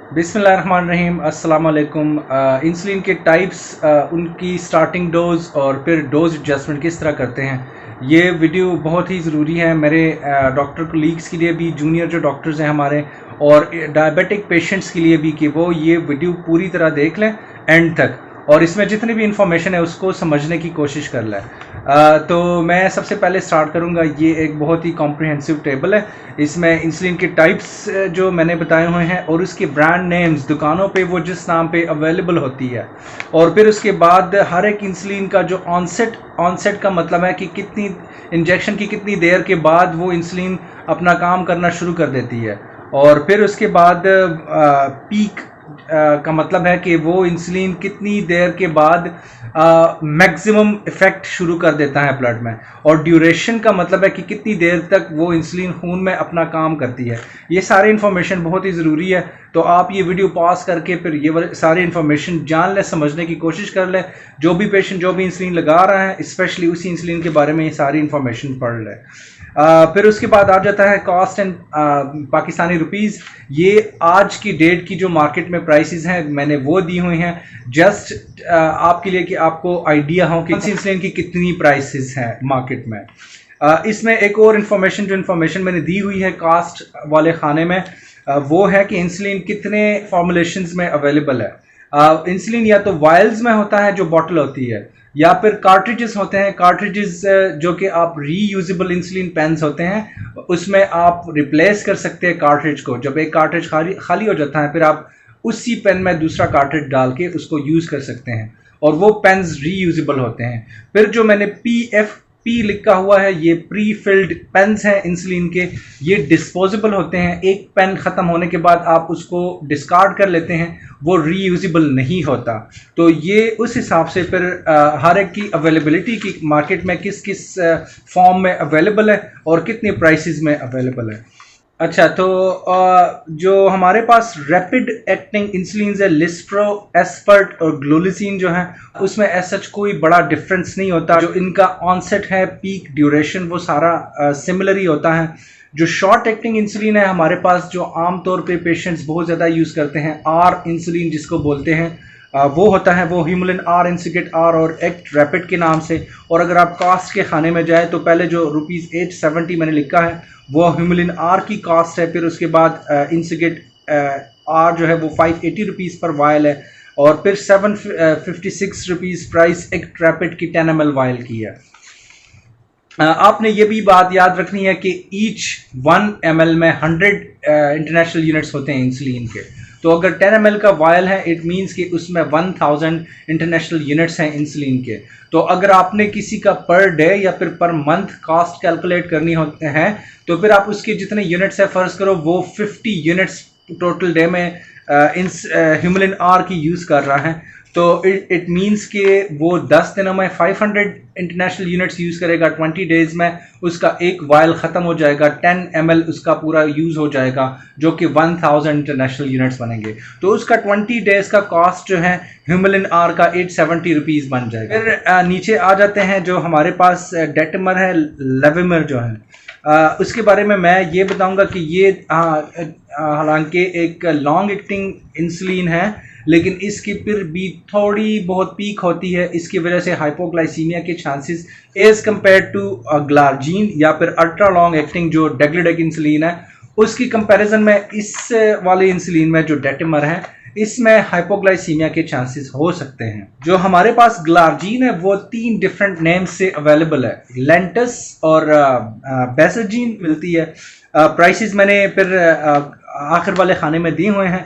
बिस्मिल्लाहिर्रहमानिर्रहीम, अस्सलाम वालेकुम। इंसुलिन के टाइप्स, उनकी स्टार्टिंग डोज और फिर डोज एडजस्टमेंट किस तरह करते हैं, ये वीडियो बहुत ही ज़रूरी है मेरे डॉक्टर कोलीग्स के लिए भी, जूनियर जो डॉक्टर्स हैं हमारे, और डायबिटिक पेशेंट्स के लिए भी, कि वो ये वीडियो पूरी तरह देख लें एंड तक, और इसमें जितनी भी इंफॉर्मेशन है उसको समझने की कोशिश कर लें। तो मैं सबसे पहले स्टार्ट करूंगा। ये एक बहुत ही कॉम्प्रिहेंसिव टेबल है। इसमें इंसुलिन के टाइप्स जो मैंने बताए हुए हैं और उसके ब्रांड नेम्स, दुकानों पे वो जिस नाम पे अवेलेबल होती है, और फिर उसके बाद हर एक इंसुलिन का जो ऑनसेट का मतलब है कि कितनी इंजेक्शन की कितनी देर के बाद वो इंसुलिन अपना काम करना शुरू कर देती है, और फिर उसके बाद पीक का मतलब है कि वो इंसुलिन कितनी देर के बाद मैक्सिमम इफेक्ट शुरू कर देता है ब्लड में, और ड्यूरेशन का मतलब है कि कितनी देर तक वो इंसुलिन खून में अपना काम करती है। ये सारी इन्फॉर्मेशन बहुत ही ज़रूरी है, तो आप ये वीडियो पॉज करके फिर ये सारी इन्फॉर्मेशन जान लें, समझने की कोशिश कर लें। जो भी पेशेंट जो भी इंसुलिन लगा रहा है, स्पेशली उसी इंसुलिन के बारे में ये सारी इन्फॉर्मेशन पढ़ लें। फिर उसके बाद आ जाता है कॉस्ट इन पाकिस्तानी रुपीज़। ये आज की डेट की जो मार्केट में प्राइसेस हैं मैंने वो दी हुई हैं, जस्ट आपके लिए कि आपको आइडिया हो कि इंसुलिन की कितनी प्राइसेस हैं मार्केट में। इसमें एक और इन्फॉर्मेशन मैंने दी हुई है कास्ट वाले खाने में, वो है कि इंसुलिन कितने फॉर्मुलेशंस में अवेलेबल है। इंसुलिन या तो वायल्स में होता है जो बॉटल होती है, या फिर कार्ट्रिजेस होते हैं। कार्ट्रिजेस जो कि आप रीयूजेबल इंसुलिन पेन्स होते हैं, उसमें आप रिप्लेस कर सकते हैं कार्ट्रिज को। जब एक कार्ट्रिज खाली हो जाता है, फिर आप उसी पेन में दूसरा कार्ट्रिज डाल के उसको यूज़ कर सकते हैं, और वो पेन्स रीयूजेबल होते हैं। फिर जो मैंने पी लिखा हुआ है, ये प्री फिल्ड पेन्स हैं इंसुलिन के। ये डिस्पोजेबल होते हैं, एक पेन ख़त्म होने के बाद आप उसको डिस्कार्ड कर लेते हैं, वो रीयूजेबल नहीं होता। तो ये उस हिसाब से फिर हर एक की अवेलेबिलिटी की मार्केट में किस किस फॉर्म में अवेलेबल है और कितने प्राइसेस में अवेलेबल है। अच्छा, तो जो हमारे पास रैपिड एक्टिंग इंसुलिन है, लिस्ट्रो, एस्पर्ट और ग्लोलिसिन जो है, उसमें ऐसा कोई बड़ा डिफरेंस नहीं होता। जो इनका ऑनसेट है, पीक, ड्यूरेशन, वो सारा सिमिलर ही होता है। जो शॉर्ट एक्टिंग इंसुलिन है हमारे पास, जो आमतौर पे पेशेंट्स बहुत ज़्यादा यूज़ करते हैं, आर इंसुलिन जिसको बोलते हैं, वो होता है वो ह्यूमुलिन आर, इंसिकेट आर और एक्ट रैपिड के नाम से। और अगर आप कास्ट के खाने में जाए तो पहले जो ₹870 मैंने लिखा है वो ह्यूमुलिन आर की कास्ट है। फिर उसके बाद इंसिकेट आर जो है वो ₹580 पर वायल है, और फिर ₹756 प्राइस एक्ट रैपिड की 10 ml वायल की है। आपने ये भी बात याद रखनी है कि ईच 1 ml में 100 इंटरनेशनल यूनिट्स होते हैं इंसुलिन के। तो अगर 10 ml का वायल है, इट मीन्स कि उसमें 1000 इंटरनेशनल यूनिट्स हैं इंसुलिन के। तो अगर आपने किसी का पर डे या फिर पर मंथ कॉस्ट कैलकुलेट करनी होते हैं, तो फिर आप उसके जितने यूनिट्स है फ़र्ज़ करो वो 50 यूनिट्स टोटल डे में ह्यूमुलिन आर की यूज़ कर रहा है, तो इट मीन्स कि वो 10 दिनों में 500 इंटरनेशनल यूनिट्स यूज़ करेगा। 20 डेज़ में उसका एक वायल ख़त्म हो जाएगा, 10 ml उसका पूरा यूज़ हो जाएगा, जो कि 1000 इंटरनेशनल यूनिट्स बनेंगे। तो उसका 20 डेज़ का कॉस्ट जो है ह्यूमुलिन आर का ₹870 बन जाएगा। फिर नीचे आ जाते हैं जो हमारे पास डेटमर है, लेविमर जो है, उसके बारे में मैं ये बताऊंगा कि ये हालांकि एक लॉन्ग एक्टिंग इंसुलिन है, लेकिन इसकी फिर भी थोड़ी बहुत पीक होती है। इसकी वजह से हाइपोग्लाइसीमिया के chances as compare to glargine या फिर अल्ट्रा लॉन्ग एक्टिंग जो डेग्लिडेक इंसुलिन है, उसकी कंपैरिजन में इस वाले इंसुलिन में जो डेटमर है, इसमें हाइपोग्लाइसीमिया के चांसेस हो सकते हैं। जो हमारे पास ग्लार्जीन है वो 3 डिफरेंट नेम्स से अवेलेबल है, लेंटस और बेसाजीन मिलती है। प्राइसेस मैंने फिर आखिर वाले खाने में दिए हुए हैं।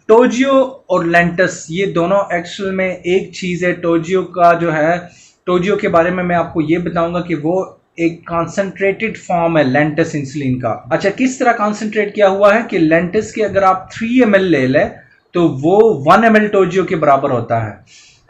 टोजियो और लेंटस ये दोनों एक्चुअल में एक चीज़ है। टोजियो का जो है, टोजियो के बारे में मैं आपको ये बताऊंगा कि वो एक कॉन्सेंट्रेटेड फॉर्म है लेंटस इंसुलिन का। अच्छा, किस तरह कॉन्सेंट्रेट किया हुआ है कि लेंटस के अगर आप 3 ml ले लें तो वो 1 ml टोजियो के बराबर होता है।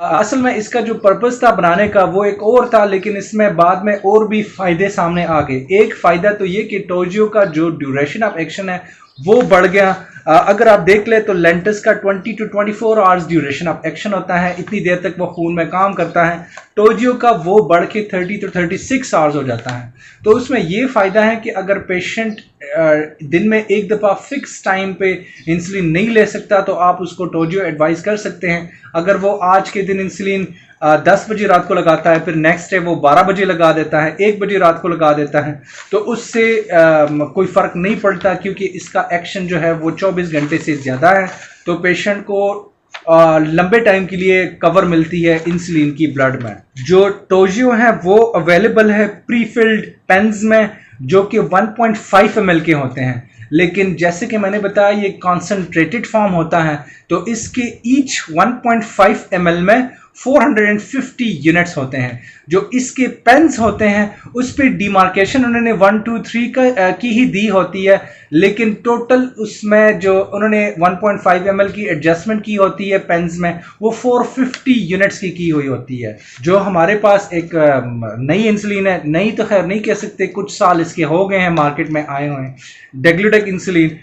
असल में इसका जो पर्पस था बनाने का वो एक और था, लेकिन इसमें बाद में और भी फ़ायदे सामने आ गए। एक फ़ायदा तो ये कि टोजियो का जो ड्यूरेशन ऑफ एक्शन है वो बढ़ गया। अगर आप देख ले तो लेंटस का 20 to 24 hours duration of action होता है, इतनी देर तक वो खून में काम करता है। टोजियो का वो बढ़ के 30 to 36 आवर्स हो जाता है। तो उसमें ये फ़ायदा है कि अगर पेशेंट दिन में एक दफ़ा फिक्स टाइम पे इंसुलिन नहीं ले सकता तो आप उसको टोजियो एडवाइस कर सकते हैं। अगर वो आज के दिन इंसुलिन 10 बजे रात को लगाता है, फिर नेक्स्ट डे वो 12 बजे लगा देता है, 1 बजे रात को लगा देता है, तो उससे कोई फ़र्क नहीं पड़ता, क्योंकि इसका एक्शन जो है वो 24 घंटे से ज़्यादा है। तो पेशेंट को लंबे टाइम के लिए कवर मिलती है इंसुलिन की ब्लड में। जो टोजियो है वो अवेलेबल है प्रीफिल्ड पेन्स में, जो कि 1.5 ml के होते हैं, लेकिन जैसे कि मैंने बताया ये कॉन्सेंट्रेटेड फॉर्म होता है, तो इसके ईच 1.5 ml में 450 यूनिट्स होते हैं। जो इसके पेन्स होते हैं उस पर डिमार्केशन उन्होंने 1 2 3 की ही दी होती है, लेकिन टोटल उसमें जो उन्होंने 1.5 ml की एडजस्टमेंट की होती है पेन्स में, वो 450 यूनिट्स की हुई होती है। जो हमारे पास एक नई इंसुलिन है, नई तो खैर नहीं कह सकते, कुछ साल इसके हो गए हैं मार्केट में आए हुए हैं, डेग्लुटेक इंसुलिन,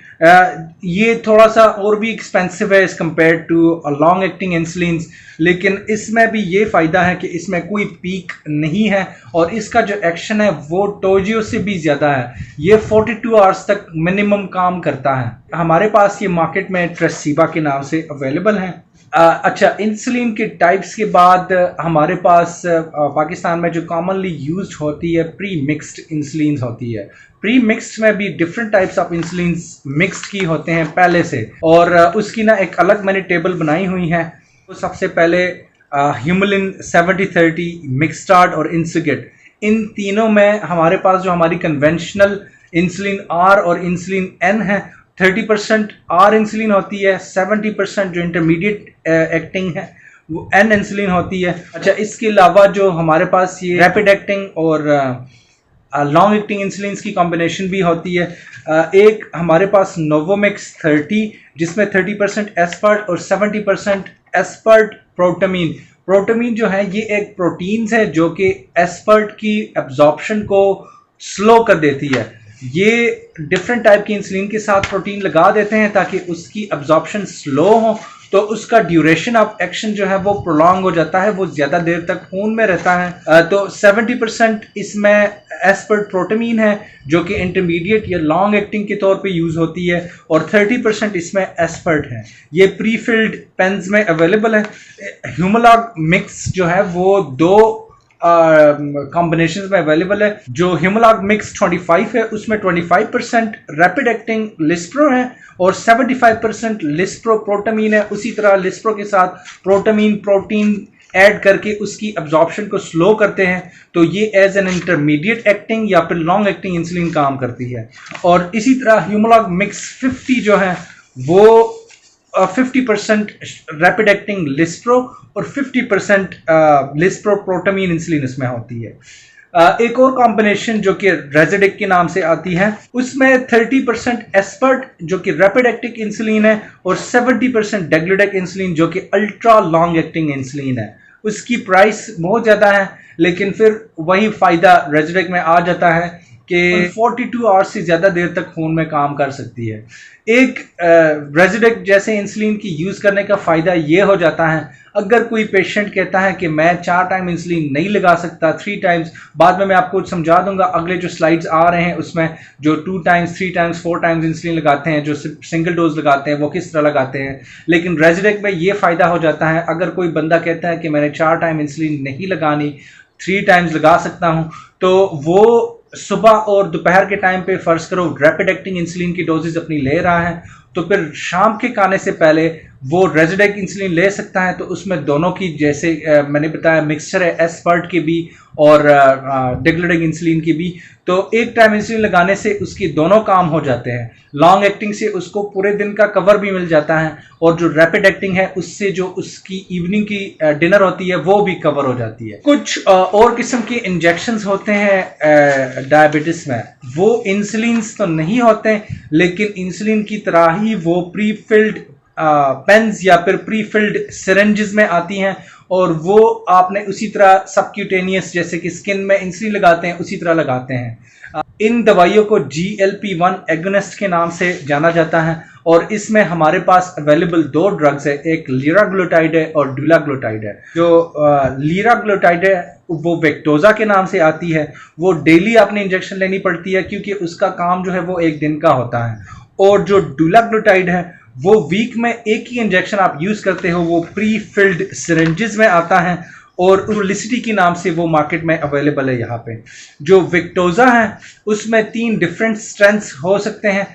ये थोड़ा सा और भी एक्सपेंसिव है as compare to long acting insulin, लेकिन इसमें भी ये फ़ायदा है कि इसमें कोई पीक नहीं है और इसका जो एक्शन है वो टोजियो से भी ज़्यादा है। ये 42 आवर्स तक मिनिमम काम करता है। हमारे पास ये मार्केट में ट्रेसिबा के नाम से अवेलेबल है। अच्छा, इंसुलिन के टाइप्स के बाद हमारे पास पाकिस्तान में जो कॉमनली यूज्ड होती है प्री मिक्स्ड इंसुलिन होती है। प्री मिक्स्ड में भी different types of insulin mixed की होते हैं पहले से, और उसकी ना एक अलग मैंने टेबल बनाई हुई है। तो सबसे पहले ह्यूमलिन 70-30, मिक्सटार्ड और इंसुगेट, इन तीनों में हमारे पास जो हमारी कन्वेंशनल इंसुलिन आर और इंसुलिन एन है, 30% आर इंसुलिन होती है, 70% जो इंटरमीडिएट एक्टिंग है वो एन इंसुलिन होती है। अच्छा, इसके अलावा जो हमारे पास ये रैपिड एक्टिंग और लॉन्ग एक्टिंग इंसुलिन की कॉम्बिनेशन भी होती है। एक हमारे पास नोवोमिक्स 30, जिसमें 30% एस्पर्ट और 70% एस्पर्ट प्रोटामीन। प्रोटामीन जो है ये एक प्रोटीन है जो कि एस्पर्ट की एब्जॉर्प्शन को स्लो कर देती है। ये डिफरेंट टाइप की इंसुलिन के साथ प्रोटीन लगा देते हैं ताकि उसकी एब्जॉर्प्शन स्लो हो, तो उसका ड्यूरेशन ऑफ एक्शन जो है वो प्रोलॉन्ग हो जाता है, वो ज़्यादा देर तक खून में रहता है। तो 70% इसमें एस्पर्ट प्रोटामीन है जो कि इंटरमीडिएट या लॉन्ग एक्टिंग के तौर पे यूज़ होती है, और 30% इसमें एस्पर्ट है। ये प्रीफिल्ड पेन्स में अवेलेबल है। ह्यूमलॉग मिक्स जो है वो 2 कॉम्बिनेशन में अवेलेबल है। जो ह्यूमलॉग मिक्स 25 है उसमें 25% रैपिड एक्टिंग लिस्प्रो है और 75% लिस्प्रो प्रोटामीन है। उसी तरह लिस्प्रो के साथ प्रोटामीन प्रोटीन ऐड करके उसकी एब्जॉर्प्शन को स्लो करते हैं, तो ये एज एन इंटरमीडिएट एक्टिंग या फिर लॉन्ग एक्टिंग इंसुलिन काम करती है। और इसी तरह ह्यूमलॉग मिक्स 50 जो है वो 50% रैपिड एक्टिंग लिस्प्रो और 50% लिस्प्रो प्रोटामीन इंसुलिन इसमें होती है। एक और कॉम्बिनेशन जो कि रेजिडिक के नाम से आती है, उसमें 30% एस्पर्ट जो कि रैपिड एक्टिंग इंसुलिन है और 70% डेग्लुटेक इंसुलिन जो कि अल्ट्रा लॉन्ग एक्टिंग इंसुलिन है। उसकी प्राइस बहुत ज़्यादा है, लेकिन फिर वही फ़ायदा रेजिडिक में आ जाता है कि 42 आवर्स से ज़्यादा देर तक खून में काम कर सकती है। एक रेजिडिक जैसे इंसुलिन की यूज़ करने का फ़ायदा ये हो जाता है, अगर कोई पेशेंट कहता है कि मैं 4 टाइम इंसुलिन नहीं लगा सकता, 3 टाइम्स, बाद में मैं आपको समझा दूंगा अगले जो स्लाइड्स आ रहे हैं उसमें, जो 2 टाइम्स 3 टाइम्स 4 टाइम्स इंसुलिन लगाते हैं, जो सिंगल डोज लगाते हैं, वो किस तरह लगाते हैं। लेकिन रेजिडिक में ये फ़ायदा हो जाता है, अगर कोई बंदा कहता है कि मैंने 4 टाइम इंसुलिन नहीं लगानी, 3 टाइम्स लगा सकता हूँ, तो वो सुबह और दोपहर के टाइम पे फ़र्ज़ करो रैपिड एक्टिंग इंसुलिन की डोजेज अपनी ले रहा है, तो फिर शाम के खाने से पहले वो रेजिडिक इंसुलिन ले सकता है। तो उसमें दोनों की, जैसे मैंने बताया, मिक्सचर है एस्पर्ट की भी और डेग्लुटेक इंसुलिन की भी, तो एक टाइम इंसुलिन लगाने से उसकी दोनों काम हो जाते हैं। लॉन्ग एक्टिंग से उसको पूरे दिन का कवर भी मिल जाता है, और जो रैपिड एक्टिंग है उससे जो उसकी इवनिंग की डिनर होती है वो भी कवर हो जाती है। कुछ और किस्म के इंजेक्शंस होते हैं डायबिटीज़ में, वो इंसुलिन तो नहीं होते, लेकिन इंसुलिन की तरह ही वो प्री फिल्ड पेन्स या फिर प्री फिल्ड सिरेंजेस में आती हैं, और वो आपने उसी तरह सबक्यूटेनियस जैसे कि स्किन में इंसुलिन लगाते हैं उसी तरह लगाते हैं। इन दवाइयों को GLP-1 एगोनिस्ट के नाम से जाना जाता है और इसमें हमारे पास अवेलेबल 2 ड्रग्स है, एक लीराग्लुटाइड है और डुलाग्लुटाइड है। जो लीराग्लुटाइड है वो वेक्टोजा के नाम से आती है, वो डेली आपने इंजेक्शन लेनी पड़ती है क्योंकि उसका काम जो है वो 1 दिन का होता है। और जो डुलाग्लुटाइड है वो वीक में 1 ही इंजेक्शन आप यूज़ करते हो, वो प्री फिल्ड सिरिंजेस में आता है और उलिसिटी के नाम से वो मार्केट में अवेलेबल है यहाँ पे। जो विक्टोजा है उसमें 3 डिफरेंट स्ट्रेंथ्स हो सकते हैं।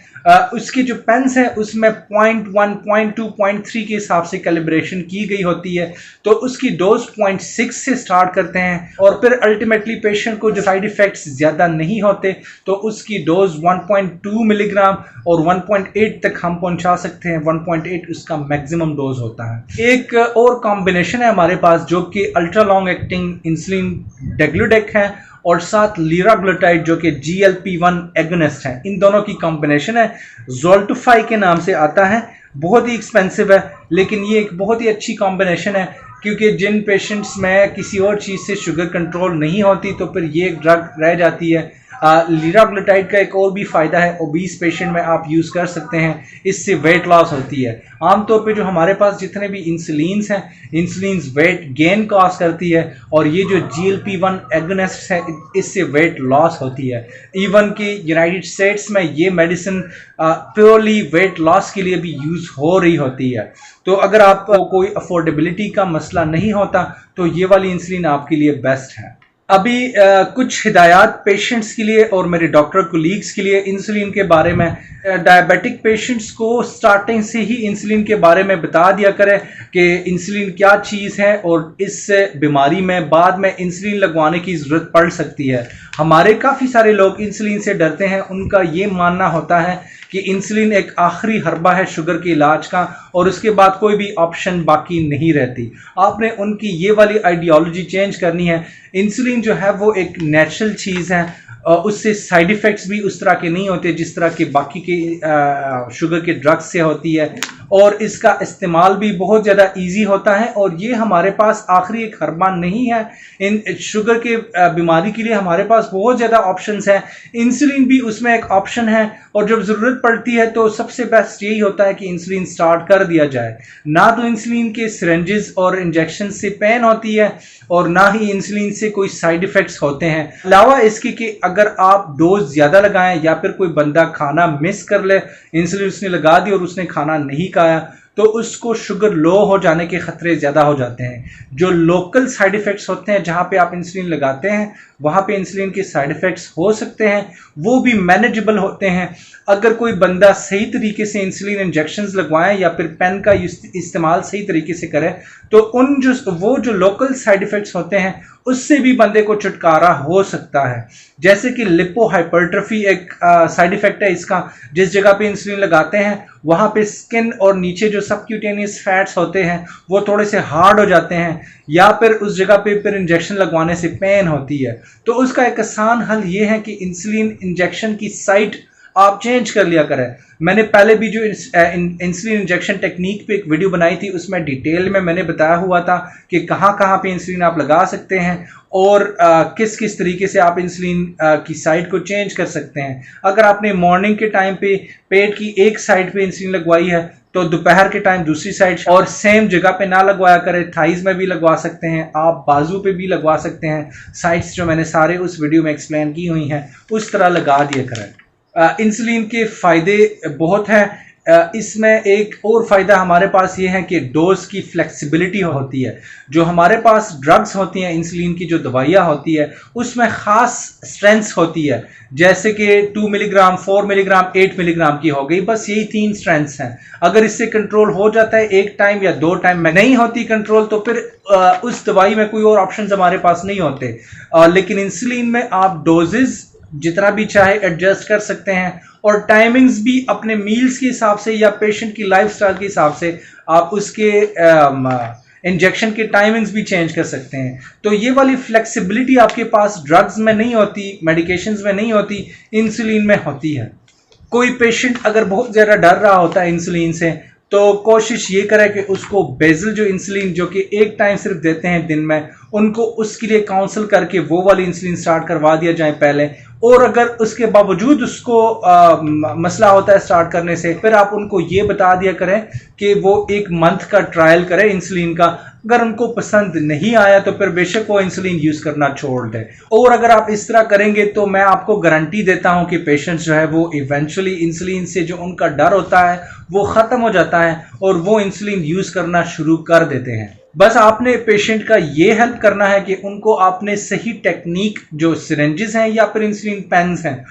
उसकी जो पेन्स है उसमें 0.1, 0.2, 0.3 के हिसाब से कैलिब्रेशन की गई होती है, तो उसकी डोज 0.6 से स्टार्ट करते हैं और फिर अल्टीमेटली पेशेंट को जो साइड इफ़ेक्ट्स ज़्यादा नहीं होते तो उसकी डोज 1.2 मिलीग्राम और 1.8 तक हम पहुंचा सकते हैं। 1.8 उसका मैक्सिमम डोज होता है। एक और कॉम्बिनेशन है हमारे पास जो कि अल्ट्रा लॉन्ग एक्टिंग इंसुलिन डेग्लुडेक है और साथ लीराग्लुटाइड जो कि GLP-1 एगोनिस्ट है। इन दोनों की कॉम्बिनेशन है, ज़ोल्टोफाई के नाम से आता है। बहुत ही एक्सपेंसिव है लेकिन ये एक बहुत ही अच्छी कॉम्बिनेशन है क्योंकि जिन पेशेंट्स में किसी और चीज़ से शुगर कंट्रोल नहीं होती तो फिर ये एक ड्रग रह जाती है। लीराग्लुटाइड का एक और भी फ़ायदा है, ओबीस पेशेंट में आप यूज़ कर सकते हैं, इससे वेट लॉस होती है। आमतौर पे जो हमारे पास जितने भी इंसुलिन्स हैं, इंसुलिन्स वेट गेन कॉज करती है और ये जो GLP-1 एगोनिस्ट है इससे वेट लॉस होती है। इवन कि यूनाइटेड स्टेट्स में ये मेडिसिन प्योरली वेट लॉस के लिए भी यूज़ हो रही होती है। तो अगर आपको कोई अफोर्डेबिलिटी का मसला नहीं होता तो ये वाली इंसुलिन आपके लिए बेस्ट है। अभी कुछ हिदायत पेशेंट्स के लिए और मेरे डॉक्टर कोलीग्स के लिए इंसुलिन के बारे में। डायबिटिक पेशेंट्स को स्टार्टिंग से ही इंसुलिन के बारे में बता दिया करें कि इंसुलिन क्या चीज़ है और इस बीमारी में बाद में इंसुलिन लगवाने की ज़रूरत पड़ सकती है। हमारे काफ़ी सारे लोग इंसुलिन से डरते हैं, उनका ये मानना होता है कि इंसुलिन एक आखिरी हरबा है शुगर के इलाज का और उसके बाद कोई भी ऑप्शन बाकी नहीं रहती। आपने उनकी ये वाली आइडियोलॉजी चेंज करनी है। इंसुलिन जो है वो एक नेचुरल चीज़ है, उससे साइड इफ़ेक्ट्स भी उस तरह के नहीं होते जिस तरह के बाकी के शुगर के ड्रग्स से होती है और इसका इस्तेमाल भी बहुत ज़्यादा इजी होता है और ये हमारे पास आखिरी एक हरबा नहीं है। इन शुगर के बीमारी के लिए हमारे पास बहुत ज़्यादा ऑप्शंस हैं, इंसुलिन भी उसमें एक ऑप्शन है और जब ज़रूरत पड़ती है तो सबसे बेस्ट यही होता है कि इंसुलिन स्टार्ट कर दिया जाए। ना तो इंसुलिन के सिरेंजेस और इंजेक्शन से पेन होती है और ना ही इंसुलिन से कोई साइड इफ़ेक्ट्स होते हैं। अलावा इसके कि अगर आप डोज ज़्यादा लगाएं या फिर कोई बंदा खाना मिस कर ले, इंसुलिन उसने लगा दी और उसने खाना नहीं खाया तो उसको शुगर लो हो जाने के खतरे ज़्यादा हो जाते हैं। जो लोकल साइड इफ़ेक्ट्स होते हैं जहाँ पे आप इंसुलिन लगाते हैं वहाँ पे इंसुलिन के साइड इफ़ेक्ट्स हो सकते हैं, वो भी मैनेजेबल होते हैं। अगर कोई बंदा सही तरीके से इंसुलिन इंजेक्शंस लगवाएं या फिर पेन का इस्तेमाल सही तरीके से करें तो वो जो लोकल साइड इफ़ेक्ट्स होते हैं उससे भी बंदे को छुटकारा हो सकता है। जैसे कि लिपोहाइपरट्रफी एक साइड इफ़ेक्ट है इसका। जिस जगह पे इंसुलिन लगाते हैं वहाँ पे स्किन और नीचे जो सबक्यूटेनियस फैट्स होते हैं वो थोड़े से हार्ड हो जाते हैं या फिर उस जगह पे फिर इंजेक्शन लगवाने से पेन होती है। तो उसका एक आसान हल ये है कि इंसुलिन इंजेक्शन की साइट आप चेंज कर लिया करें। मैंने पहले भी जो इंसुलिन इंजेक्शन टेक्निक पे एक वीडियो बनाई थी उसमें डिटेल में मैंने बताया हुआ था कि कहाँ कहाँ पे इंसुलिन आप लगा सकते हैं और किस किस तरीके से आप इंसुलिन की साइड को चेंज कर सकते हैं। अगर आपने मॉर्निंग के टाइम पे पेट की एक साइड पे इंसुलिन लगवाई है तो दोपहर के टाइम दूसरी साइड, और सेम जगह पे ना लगवाया करें। थाइज में भी लगवा सकते हैं आप, बाजू पे भी लगवा सकते हैं। साइड्स जो मैंने सारे उस वीडियो में एक्सप्लेन की हुई हैं उस तरह लगा दिया करें। इंसुलिन के फ़ायदे बहुत हैं। इसमें एक और फ़ायदा हमारे पास ये है कि डोज की फ्लेक्सिबिलिटी होती है। जो हमारे पास ड्रग्स होती हैं, इंसुलिन की जो दवाइयाँ होती है उसमें ख़ास स्ट्रेंथ्स होती है, जैसे कि 2 मिलीग्राम, 4 मिलीग्राम, 8 मिलीग्राम की हो गई, बस यही 3 स्ट्रेंथ्स हैं। अगर इससे कंट्रोल हो जाता है एक टाइम या 2 टाइम में, नहीं होती कंट्रोल तो फिर उस दवाई में कोई और ऑप्शन हमारे पास नहीं होते। लेकिन इंसुलिन में आप डोजेज जितना भी चाहे एडजस्ट कर सकते हैं और टाइमिंग्स भी अपने मील्स के हिसाब से या पेशेंट की लाइफस्टाइल के हिसाब से आप उसके इंजेक्शन के टाइमिंग्स भी चेंज कर सकते हैं। तो ये वाली फ्लेक्सिबिलिटी आपके पास ड्रग्स में नहीं होती, मेडिकेशंस में नहीं होती, इंसुलिन में होती है। कोई पेशेंट अगर बहुत ज़्यादा डर रहा होता है इंसुलिन से तो कोशिश ये करे कि उसको बेजल जो इंसुलिन जो कि एक टाइम सिर्फ देते हैं दिन में, उनको उसके लिए काउंसल करके वो वाली इंसुलिन स्टार्ट करवा दिया जाए पहले। और अगर उसके बावजूद उसको मसला होता है स्टार्ट करने से, फिर आप उनको ये बता दिया करें कि वो 1 मंथ का ट्रायल करें इंसुलिन का। अगर उनको पसंद नहीं आया तो फिर बेशक वो इंसुलिन यूज करना छोड़ दें। और अगर आप इस तरह करेंगे तो मैं आपको गारंटी देता हूं कि पेशेंट्स जो है वो इवेंचुअली इंसुलिन से जो उनका डर होता है वो खत्म हो जाता है और वो इंसुलिन यूज करना शुरू कर देते हैं। बस आपने पेशेंट का ये हेल्प करना है कि उनको आपने सही टेक्निक, जो सिरेंजेस हैं या फिर इंसुलिन पेन्स हैं,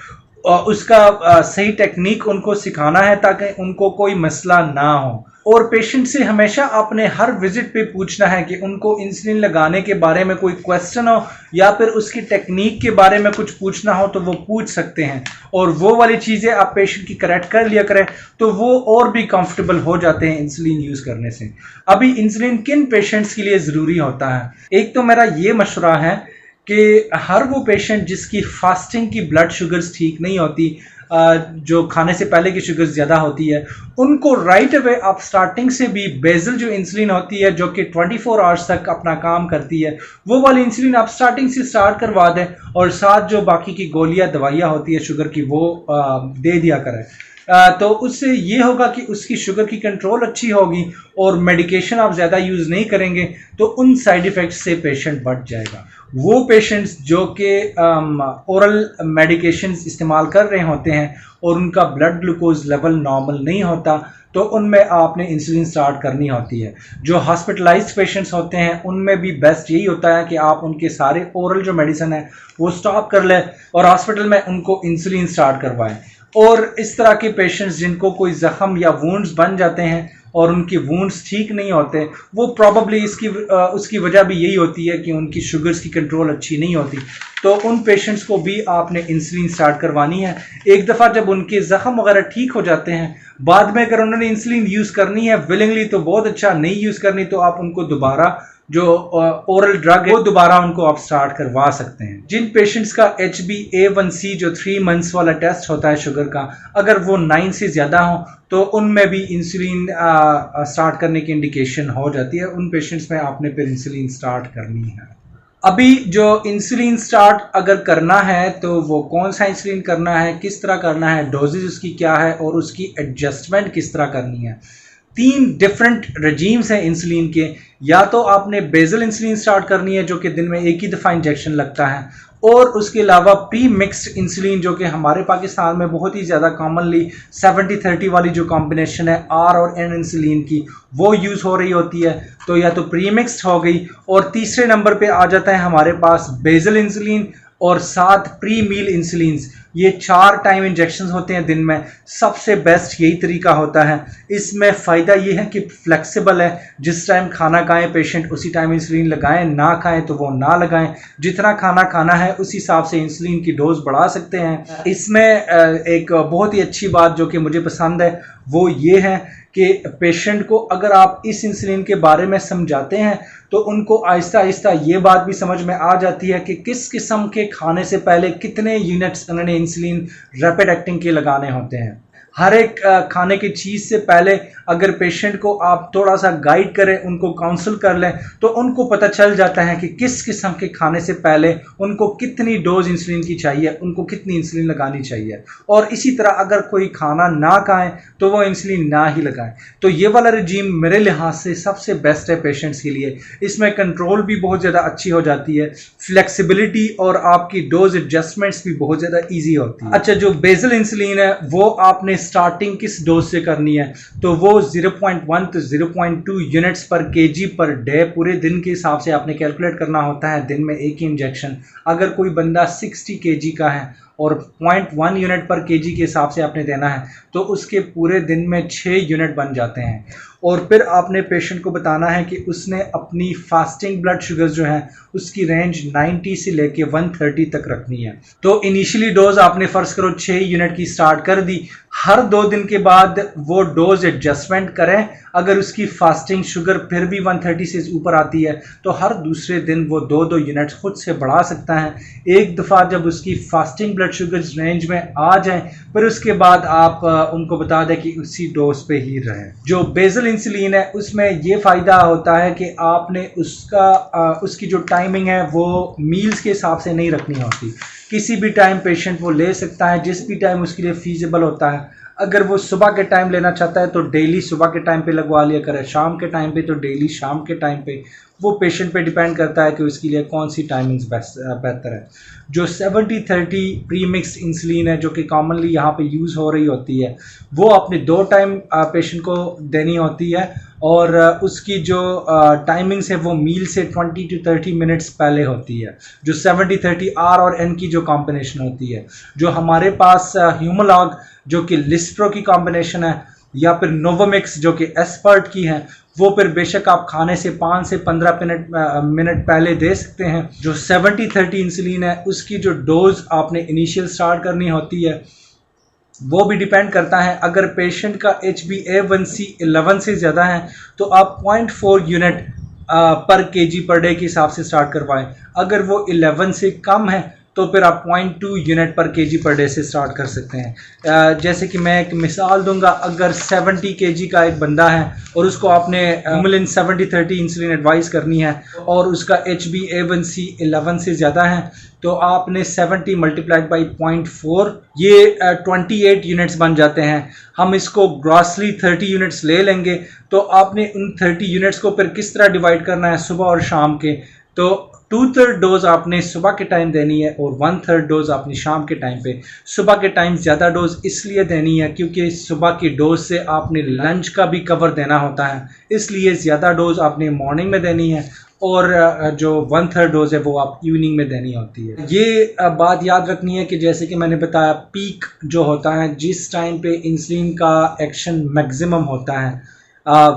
उसका सही टेक्निक उनको सिखाना है ताकि उनको कोई मसला ना हो। और पेशेंट से हमेशा आपने हर विजिट पे पूछना है कि उनको इंसुलिन लगाने के बारे में कोई क्वेश्चन हो या फिर उसकी टेक्निक के बारे में कुछ पूछना हो तो वो पूछ सकते हैं। और वो वाली चीज़ें आप पेशेंट की करेक्ट कर लिया करें तो वो और भी कंफर्टेबल हो जाते हैं इंसुलिन यूज़ करने से। अभी इंसुलिन किन पेशेंट्स के लिए ज़रूरी होता है? एक तो मेरा ये मशवरा है कि हर वो पेशेंट जिसकी फास्टिंग की ब्लड शुगर्स ठीक नहीं होती, जो खाने से पहले की शुगर ज़्यादा होती है, उनको राइट अवे आप स्टार्टिंग से भी बेजल जो इंसुलिन होती है जो कि 24 आवर्स तक अपना काम करती है, वो वाली इंसुलिन आप स्टार्टिंग से स्टार्ट करवा दें और साथ जो बाकी की गोलियां दवाइयां होती है शुगर की वो दे दिया करें। तो उससे ये होगा कि उसकी शुगर की कंट्रोल अच्छी होगी और मेडिकेशन आप ज़्यादा यूज़ नहीं करेंगे तो उन साइड इफ़ेक्ट्स से पेशेंट बच जाएगा। वो पेशेंट्स जो कि ओरल मेडिकेशंस इस्तेमाल कर रहे होते हैं और उनका ब्लड ग्लूकोज लेवल नॉर्मल नहीं होता तो उनमें आपने इंसुलिन स्टार्ट करनी होती है। जो हॉस्पिटलाइज्ड पेशेंट्स होते हैं उनमें भी बेस्ट यही होता है कि आप उनके सारे ओरल जो मेडिसिन है वो स्टॉप कर लें और हॉस्पिटल में उनको इंसुलिन स्टार्ट करवाएं। और इस तरह के पेशेंट्स जिनको कोई जख्म या वुंड्स बन जाते हैं और उनकी वुंड्स ठीक नहीं होते, वो प्रॉबली उसकी वजह भी यही होती है कि उनकी शुगर्स की कंट्रोल अच्छी नहीं होती। तो उन पेशेंट्स को भी आपने इंसुलिन स्टार्ट करवानी है। एक दफ़ा जब उनके ज़ख्म वगैरह ठीक हो जाते हैं, बाद में अगर उन्होंने इंसुलिन यूज़ करनी है विलिंगली तो बहुत अच्छा, नहीं यूज़ करनी तो आप उनको दोबारा जो ओरल ड्रग है वो दोबारा उनको आप स्टार्ट करवा सकते हैं। जिन पेशेंट्स का HbA1c जो 3 मंथ्स वाला टेस्ट होता है शुगर का, अगर वो 9 से ज़्यादा हो तो उनमें भी इंसुलिन स्टार्ट करने की इंडिकेशन हो जाती है। उन पेशेंट्स में आपने फिर इंसुलिन स्टार्ट करनी है। अभी जो इंसुलिन स्टार्ट अगर करना है तो वो कौन सा इंसुलिन करना है, किस तरह करना है, डोजेज उसकी क्या है और उसकी एडजस्टमेंट किस तरह करनी है। 3 डिफरेंट रजीम्स हैं इंसुलिन के। या तो आपने बेजल इंसुलिन स्टार्ट करनी है जो कि दिन में एक ही दफ़ा इंजेक्शन लगता है, और उसके अलावा प्री मिक्स्ड इंसुलिन जो कि हमारे पाकिस्तान में बहुत ही ज़्यादा कॉमनली 70-30 वाली जो कॉम्बिनेशन है R और N इंसुलिन की वो यूज़ हो रही होती है। तो या तो प्री मिक्स्ड हो गई, और तीसरे नंबर पे आ जाता है हमारे पास बेजल इंसुलिन और साथ प्री मील इंसुलिन। ये 4 टाइम इंजेक्शंस होते हैं दिन में। सबसे बेस्ट यही तरीका होता है। इसमें फ़ायदा ये है कि फ्लेक्सिबल है, जिस टाइम खाना खाएं पेशेंट उसी टाइम इंसुलिन लगाएं, ना खाएं तो वो ना लगाएं। जितना खाना खाना है उस हिसाब से इंसुलिन की डोज बढ़ा सकते हैं। इसमें एक बहुत ही अच्छी बात जो कि मुझे पसंद है वो ये है कि पेशेंट को अगर आप इस इंसुलिन के बारे में समझाते हैं तो उनको आहिस्ता आहिस्ता ये बात भी समझ में आ जाती है कि किस किस्म के खाने से पहले कितने यूनिट्स उन्होंने इंसुलिन रैपिड एक्टिंग के लगाने होते हैं। हर एक खाने की चीज़ से पहले अगर पेशेंट को आप थोड़ा सा गाइड करें, उनको काउंसल कर लें, तो उनको पता चल जाता है कि किस किस्म के खाने से पहले उनको कितनी डोज इंसुलिन की चाहिए, उनको कितनी इंसुलिन लगानी चाहिए। और इसी तरह अगर कोई खाना ना खाएं तो वो इंसुलिन ना ही लगाएं। तो ये वाला रजीम मेरे लिहाज से सबसे बेस्ट है पेशेंट्स के लिए। इसमें कंट्रोल भी बहुत ज़्यादा अच्छी हो जाती है, फ्लेक्सिबिलिटी और आपकी डोज एडजस्टमेंट्स भी बहुत ज़्यादा ईजी होती है। अच्छा, जो बेजल इंसुलिन है वो आपने स्टार्टिंग किस डोज से करनी है, तो वो 0.1 to 0.2 यूनिट्स पर केजी पर डे पूरे दिन के हिसाब से आपने कैलकुलेट करना होता है। दिन में एक ही इंजेक्शन। अगर कोई बंदा 60 केजी का है और 0.1 यूनिट पर केजी के हिसाब से आपने देना है तो उसके पूरे दिन में 6 यूनिट बन जाते हैं। और फिर आपने पेशेंट को बताना है कि उसने अपनी फास्टिंग ब्लड शुगर जो है उसकी रेंज 90 से लेके 130 तक रखनी है। तो इनिशियली डोज आपने फ़र्ज़ करो 6 यूनिट की स्टार्ट कर दी। हर 2 दिन के बाद वो डोज एडजस्टमेंट करें। अगर उसकी फास्टिंग शुगर फिर भी 130 से ऊपर आती है तो हर दूसरे दिन वो 2-2 यूनिट्स खुद से बढ़ा सकता है। एक दफ़ा जब उसकी फास्टिंग ब्लड शुगर रेंज में आ जाए फिर उसके बाद आप उनको बता दें कि उसी डोज पे ही रहें। जो बेजल बेजल इंसुलिन है उसमें ये फ़ायदा होता है कि आपने उसकी जो टाइमिंग है वो मील्स के हिसाब से नहीं रखनी होती। किसी भी टाइम पेशेंट वो ले सकता है, जिस भी टाइम उसके लिए फीजिबल होता है। अगर वो सुबह के टाइम लेना चाहता है तो डेली सुबह के टाइम पे लगवा लिया करे, शाम के टाइम पे तो डेली शाम के टाइम पे। वो पेशेंट पे डिपेंड करता है कि उसके लिए कौन सी टाइमिंग्स बेहतर है। जो 70-30 प्री मिक्स इंसुलिन है जो कि कॉमनली यहाँ पे यूज़ हो रही होती है, वो अपने 2 टाइम पेशेंट को देनी होती है और उसकी जो टाइमिंग्स है वो मील से 20 to 30 मिनट्स पहले होती है। जो 70-30 आर और एन की जो कॉम्बिनेशन होती है, जो हमारे पास ह्यूमोलॉग जो कि लिस्ट्रो की कॉम्बिनेशन है या फिर नोवोमिक्स जो कि एस्पर्ट की है, वो फिर बेशक आप खाने से 5 से 15 मिनट पहले दे सकते हैं। जो 70-30 इंसुलिन है उसकी जो डोज आपने इनिशियल स्टार्ट करनी होती है वो भी डिपेंड करता है। अगर पेशेंट का HbA1c 11 से ज़्यादा है तो आप 0.4 यूनिट पर केजी पर डे के हिसाब से स्टार्ट करवाएं। अगर वो 11 से कम है तो फिर आप 0.2 यूनिट पर केजी पर डे से स्टार्ट कर सकते हैं। जैसे कि मैं एक मिसाल दूंगा, अगर 70 केजी का एक बंदा है और उसको आपने ह्यूमलिन 70-30 इंसुलिन एडवाइस करनी है और उसका HbA1c 11 से ज़्यादा है तो आपने 70 मल्टीप्लाइड बाई 0.4 ये 28 यूनिट्स बन जाते हैं। हम इसको ग्रॉसली 30 यूनिट्स ले लेंगे तो आपने उन 30 यूनिट्स को फिर किस तरह डिवाइड करना है सुबह और शाम के। तो 2/3 डोज आपने सुबह के टाइम देनी है और 1/3 डोज आपने शाम के टाइम पे। सुबह के टाइम ज़्यादा डोज इसलिए देनी है क्योंकि सुबह की डोज से आपने लंच का भी कवर देना होता है, इसलिए ज़्यादा डोज आपने मॉर्निंग में देनी है और जो 1/3 डोज है वो आप इवनिंग में देनी होती है। ये बात याद रखनी है कि जैसे कि मैंने बताया, पीक जो होता है जिस टाइम पे इंसुलिन का एक्शन मैक्सिमम होता है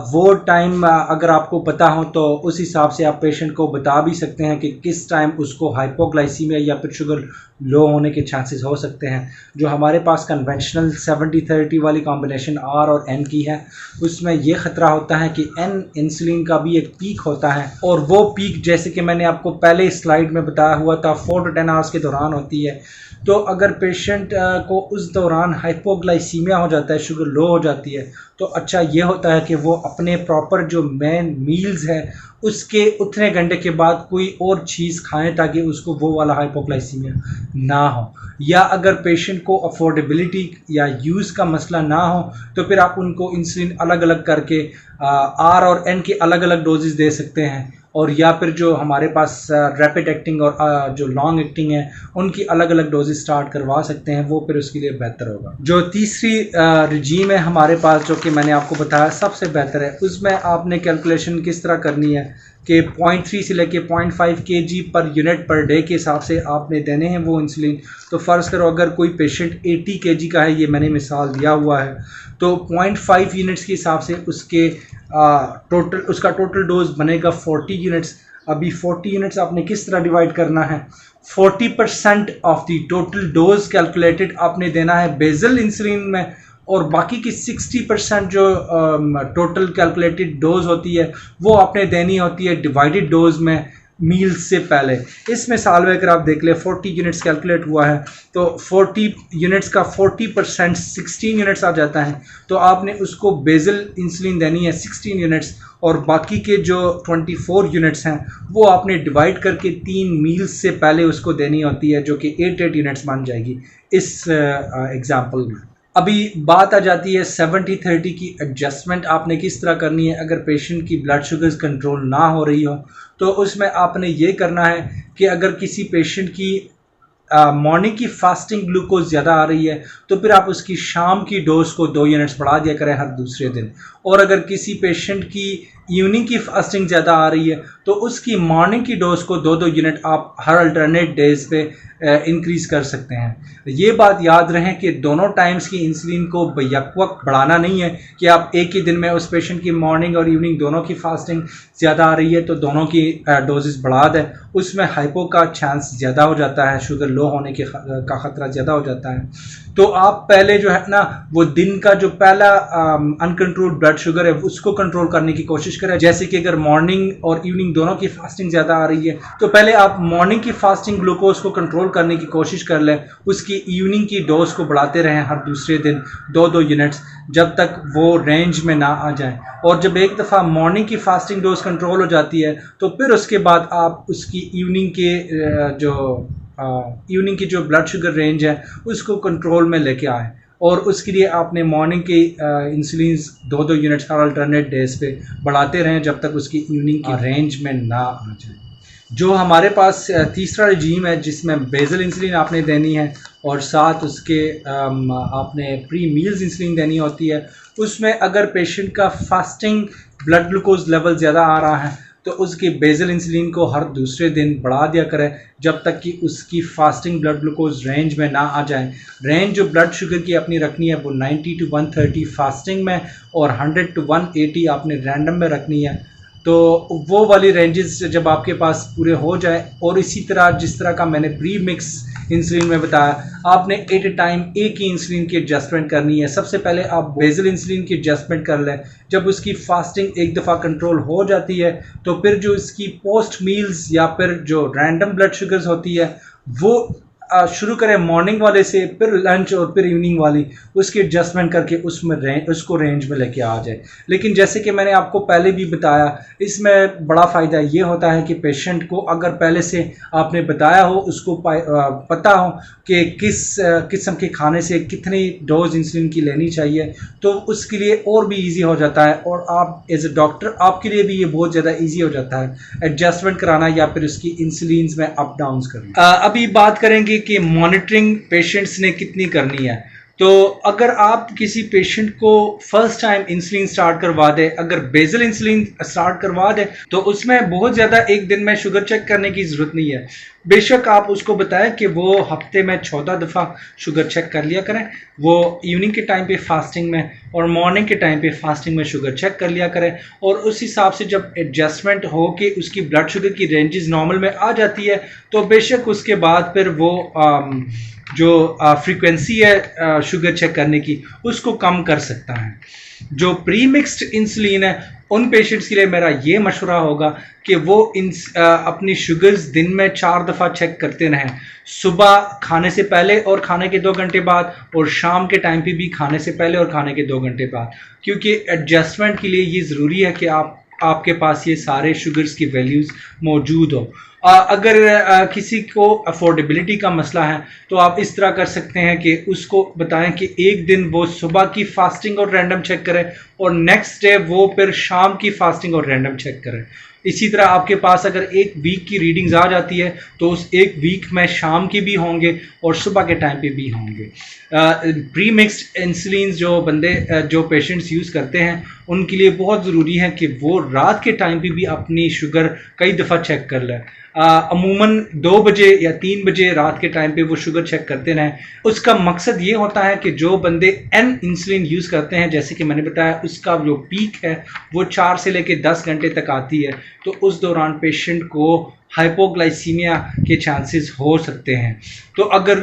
वो टाइम अगर आपको पता हो तो उस हिसाब से आप पेशेंट को बता भी सकते हैं कि किस टाइम उसको हाइपोग्लाइसीमिया या फिर शुगर लो होने के चांसेस हो सकते हैं। जो हमारे पास कन्वेंशनल 70-30 वाली कॉम्बिनेशन आर और एन की है उसमें यह ख़तरा होता है कि एन इंसुलिन का भी एक पीक होता है और वो पीक जैसे कि मैंने आपको पहले स्लाइड में बताया हुआ था 4 to 10 आवर्स के दौरान होती है। तो अगर पेशेंट को उस दौरान हाइपोग्लाइसीमिया हो जाता है, शुगर लो हो जाती है, तो अच्छा ये होता है कि वो अपने प्रॉपर जो मेन मील्स है उसके उतने घंटे के बाद कोई और चीज़ खाएं ताकि उसको वो वाला हाइपोग्लाइसीमिया ना हो। या अगर पेशेंट को अफोर्डेबिलिटी या यूज़ का मसला ना हो तो फिर आप उनको इंसुलिन अलग अलग करके आर और एन के अलग अलग डोजेस दे सकते हैं और या फिर जो हमारे पास रैपिड एक्टिंग और जो लॉन्ग एक्टिंग है उनकी अलग अलग डोजेस स्टार्ट करवा सकते हैं, वो फिर उसके लिए बेहतर होगा। जो तीसरी रिजीम है हमारे पास जो कि मैंने आपको बताया सबसे बेहतर है, उसमें आपने कैलकुलेशन किस तरह करनी है कि 0.3 से लेके 0.5 kg per unit per day के हिसाब से आपने देने हैं वो इंसुलिन। तो फ़र्ज़ करो अगर कोई पेशेंट 80 kg का है, ये मैंने मिसाल दिया हुआ है, तो 0.5 यूनिट्स के हिसाब से उसका टोटल डोज बनेगा 40 यूनिट्स। अभी 40 यूनिट्स आपने किस तरह डिवाइड करना है, 40% of the total dose calculated आपने देना है बेजल इंसुलिन में और बाकी की 60% जो टोटल कैलकुलेटेड डोज होती है वो आपने देनी होती है डिवाइडेड डोज में मील्स से पहले। इस मिसाल में अगर आप देख ले 40 यूनिट्स कैलकुलेट हुआ है तो 40 यूनिट्स का 40% 16 यूनिट्स आ जाता है। तो आपने उसको बेजल इंसुलिन देनी है 16 यूनिट्स और बाकी के जो 24 यूनिट्स हैं वो आपने डिवाइड करके 3 मील्स से पहले उसको देनी होती है जो कि 8 यूनिट्स बन जाएगी इस एग्जाम्पल में। अभी बात आ जाती है 70-30 की एडजस्टमेंट आपने किस तरह करनी है। अगर पेशेंट की ब्लड शुगर्स कंट्रोल ना हो रही हो तो उसमें आपने ये करना है कि अगर किसी पेशेंट की मॉर्निंग की फास्टिंग ग्लूकोज ज़्यादा आ रही है तो फिर आप उसकी शाम की डोज को 2 यूनिट्स बढ़ा दिया करें हर दूसरे दिन। और अगर किसी पेशेंट की इवनिंग की फास्टिंग ज़्यादा आ रही है तो उसकी मॉर्निंग की डोज को 2-2 यूनिट आप हर अल्टरनेट डेज पे इंक्रीज़ कर सकते हैं। ये बात याद रहे कि दोनों टाइम्स की इंसुलिन को बैक-वक्त बढ़ाना नहीं है कि आप एक ही दिन में उस पेशेंट की मॉर्निंग और इवनिंग दोनों की फास्टिंग ज़्यादा आ रही है तो दोनों की डोजेस बढ़ा दें, उसमें हाइपो का चांस ज़्यादा हो जाता है, शुगर लो होने का ख़तरा ज़्यादा हो जाता है। तो आप पहले जो है ना वो दिन का जो पहला अनकंट्रोल्ड ब्लड शुगर है उसको कंट्रोल करने की कोशिश करें। जैसे कि अगर मॉर्निंग और इवनिंग दोनों की फास्टिंग ज़्यादा आ रही है तो पहले आप मॉर्निंग की फास्टिंग ग्लूकोज को कंट्रोल करने की कोशिश कर लें, उसकी इवनिंग की डोज को बढ़ाते रहें हर दूसरे दिन 2-2 यूनिट्स जब तक वो रेंज में ना आ जाए। और जब एक दफ़ा मॉर्निंग की फास्टिंग डोज कंट्रोल हो जाती है तो फिर उसके बाद आप उसकी इवनिंग के इवनिंग की जो ब्लड शुगर रेंज है उसको कंट्रोल में लेके आए। और उसके लिए आपने मॉर्निंग के इंसुलिन 2-2 यूनिट्स हर अल्टरनेट डेज पे बढ़ाते रहें जब तक उसकी इवनिंग की रेंज में ना आ जाए। जो हमारे पास तीसरा रजीम है जिसमें बेजल इंसुलिन आपने देनी है और साथ उसके आपने प्री मील्स इंसुलिन देनी होती है। उसमें अगर पेशेंट का फास्टिंग ब्लड ग्लूकोज लेवल ज़्यादा आ रहा है तो उसकी बेजल इंसुलिन को हर दूसरे दिन बढ़ा दिया करें जब तक कि उसकी फास्टिंग ब्लड ग्लूकोज रेंज में ना आ जाए। रेंज जो ब्लड शुगर की अपनी रखनी है वो 90 to 130 फास्टिंग में और 100 to 180 आपने रैंडम में रखनी है। तो वो वाली रेंजेस जब आपके पास पूरे हो जाए, और इसी तरह जिस तरह का मैंने प्री मिक्स इंसुलिन में बताया, आपने एट ए टाइम एक ही इंसुलिन की एडजस्टमेंट करनी है। सबसे पहले आप बेजल इंसुलिन की एडजस्टमेंट कर लें। जब उसकी फास्टिंग एक दफ़ा कंट्रोल हो जाती है तो फिर जो इसकी पोस्ट मील्स या फिर जो रैंडम ब्लड शुगर्स होती है वो शुरू करें मॉर्निंग वाले से, फिर लंच और फिर इवनिंग वाली उसकी एडजस्टमेंट करके उसमें उसको रेंज में लेके आ जाए। लेकिन जैसे कि मैंने आपको पहले भी बताया, इसमें बड़ा फ़ायदा ये होता है कि पेशेंट को अगर पहले से आपने बताया हो, उसको पता हो कि किस किस्म के खाने से कितनी डोज इंसुलिन की लेनी चाहिए, तो उसके लिए और भी ईजी हो जाता है। और आप एज ए डॉक्टर आपके लिए भी ये बहुत ज़्यादा ईजी हो जाता है एडजस्टमेंट कराना या फिर उसकी इंसुलिन में अप डाउन करना। अभी बात करेंगे कि मॉनिटरिंग पेशेंट्स ने कितनी करनी है। तो अगर आप किसी पेशेंट को फर्स्ट टाइम इंसुलिन स्टार्ट करवा दे, अगर बेजल इंसुलिन स्टार्ट करवा दे, तो उसमें बहुत ज़्यादा एक दिन में शुगर चेक करने की ज़रूरत नहीं है। बेशक आप उसको बताएं कि वो हफ्ते में 14 दफ़ा शुगर चेक कर लिया करें। वो इवनिंग के टाइम पे फास्टिंग में और मॉर्निंग के टाइम पे फास्टिंग में शुगर चेक कर लिया करें। और उस हिसाब से जब एडजस्टमेंट हो कि उसकी ब्लड शुगर की रेंजेस नॉर्मल में आ जाती है तो बेशक उसके बाद फिर वो जो फ्रीक्वेंसी है शुगर चेक करने की उसको कम कर सकता है। जो प्री मिक्स्ड इंसुलिन है उन पेशेंट्स के लिए मेरा ये मशवरा होगा कि वो अपनी शुगर्स दिन में 4 दफ़ा चेक करते रहें, सुबह खाने से पहले और खाने के 2 घंटे बाद, और शाम के टाइम पे भी खाने से पहले और खाने के 2 घंटे बाद, क्योंकि एडजस्टमेंट के लिए ये ज़रूरी है कि आपके पास ये सारे शुगर्स की वैल्यूज़ मौजूद हो। अगर किसी को अफोर्डेबिलिटी का मसला है तो आप इस तरह कर सकते हैं कि उसको बताएं कि एक दिन वो सुबह की फास्टिंग और रैंडम चेक करें और नेक्स्ट डे वो फिर शाम की फास्टिंग और रैंडम चेक करें। इसी तरह आपके पास अगर एक वीक की रीडिंग्स आ जाती है तो उस एक वीक में शाम के भी होंगे और सुबह के टाइम पे भी होंगे। प्री मिक्स्ड इंसुलिन जो पेशेंट्स यूज़ करते हैं उनके लिए बहुत ज़रूरी है कि वो रात के टाइम पे भी अपनी शुगर कई दफ़ा चेक कर लें। अमूमन 2 बजे या 3 बजे रात के टाइम पे वो शुगर चेक करते रहें। उसका मकसद ये होता है कि जो बंदे एन इंसुलिन यूज़ करते हैं, जैसे कि मैंने बताया, उसका जो पीक है वो 4 से लेके 10 घंटे तक आती है, तो उस दौरान पेशेंट को हाइपोग्लाइसीमिया के चांसेस हो सकते हैं। तो अगर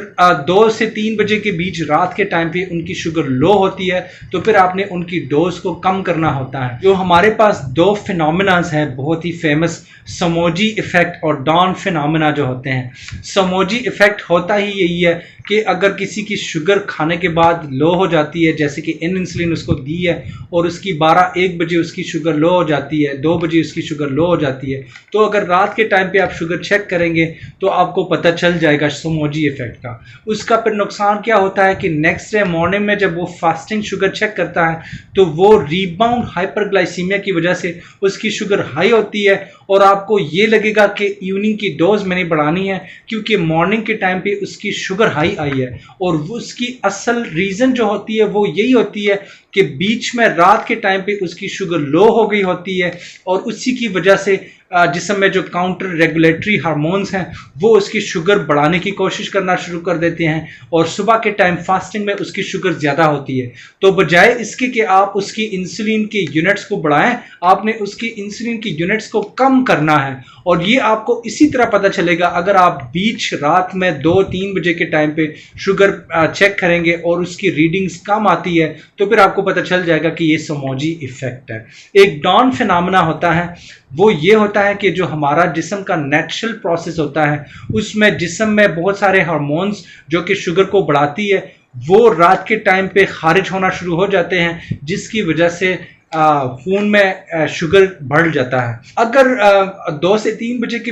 2 से 3 बजे के बीच रात के टाइम पे उनकी शुगर लो होती है तो फिर आपने उनकी डोज को कम करना होता है। जो हमारे पास 2 फिनोमिनास हैं बहुत ही फेमस, समोजी इफ़ेक्ट और डॉन फिनोमिना जो होते हैं। समोजी इफ़ेक्ट होता ही यही है कि अगर किसी की शुगर खाने के बाद लो हो जाती है, जैसे कि इंसुलिन उसको दी है और उसकी 12-1 बजे उसकी शुगर लो हो जाती है, 2 बजे उसकी शुगर लो हो जाती है, तो अगर रात के टाइम पे आप शुगर चेक करेंगे तो आपको पता चल जाएगा समोजी इफ़ेक्ट का। उसका फिर नुकसान क्या होता है कि नेक्स्ट डे मॉर्निंग में जब वो फास्टिंग शुगर चेक करता है तो वो रीबाउंड हाइपरग्लाइसीमिया की वजह से उसकी शुगर हाई होती है और आपको ये लगेगा कि इवनिंग की डोज मैंने बढ़ानी है क्योंकि मॉर्निंग के टाइम पे उसकी शुगर हाई आई है। और उसकी असल रीज़न जो होती है वो यही होती है कि बीच में रात के टाइम पे उसकी शुगर लो हो गई होती है और उसी की वजह से जिस्म में जो काउंटर रेगुलेटरी हार्मोन्स हैं वो उसकी शुगर बढ़ाने की कोशिश करना शुरू कर देते हैं, और सुबह के टाइम फास्टिंग में उसकी शुगर ज़्यादा होती है। तो बजाय इसके कि आप उसकी इंसुलिन की यूनिट्स को बढ़ाएं, आपने उसकी इंसुलिन की यूनिट्स को कम करना है। और ये आपको इसी तरह पता चलेगा अगर आप बीच रात में 2-3 बजे के टाइम पे शुगर चेक करेंगे और उसकी रीडिंग्स कम आती है, तो फिर आपको पता चल जाएगा कि ये समोजी इफेक्ट है। एक डॉन फिनोमेना होता है, वो ये होता है कि जो हमारा जिस्म का नेचुरल प्रोसेस होता है उसमें जिस्म में बहुत सारे हार्मोन्स जो कि शुगर को बढ़ाती है वो रात के टाइम पे खारिज होना शुरू हो जाते हैं, जिसकी वजह से खून में शुगर बढ़ जाता है। अगर 2 से 3 बजे के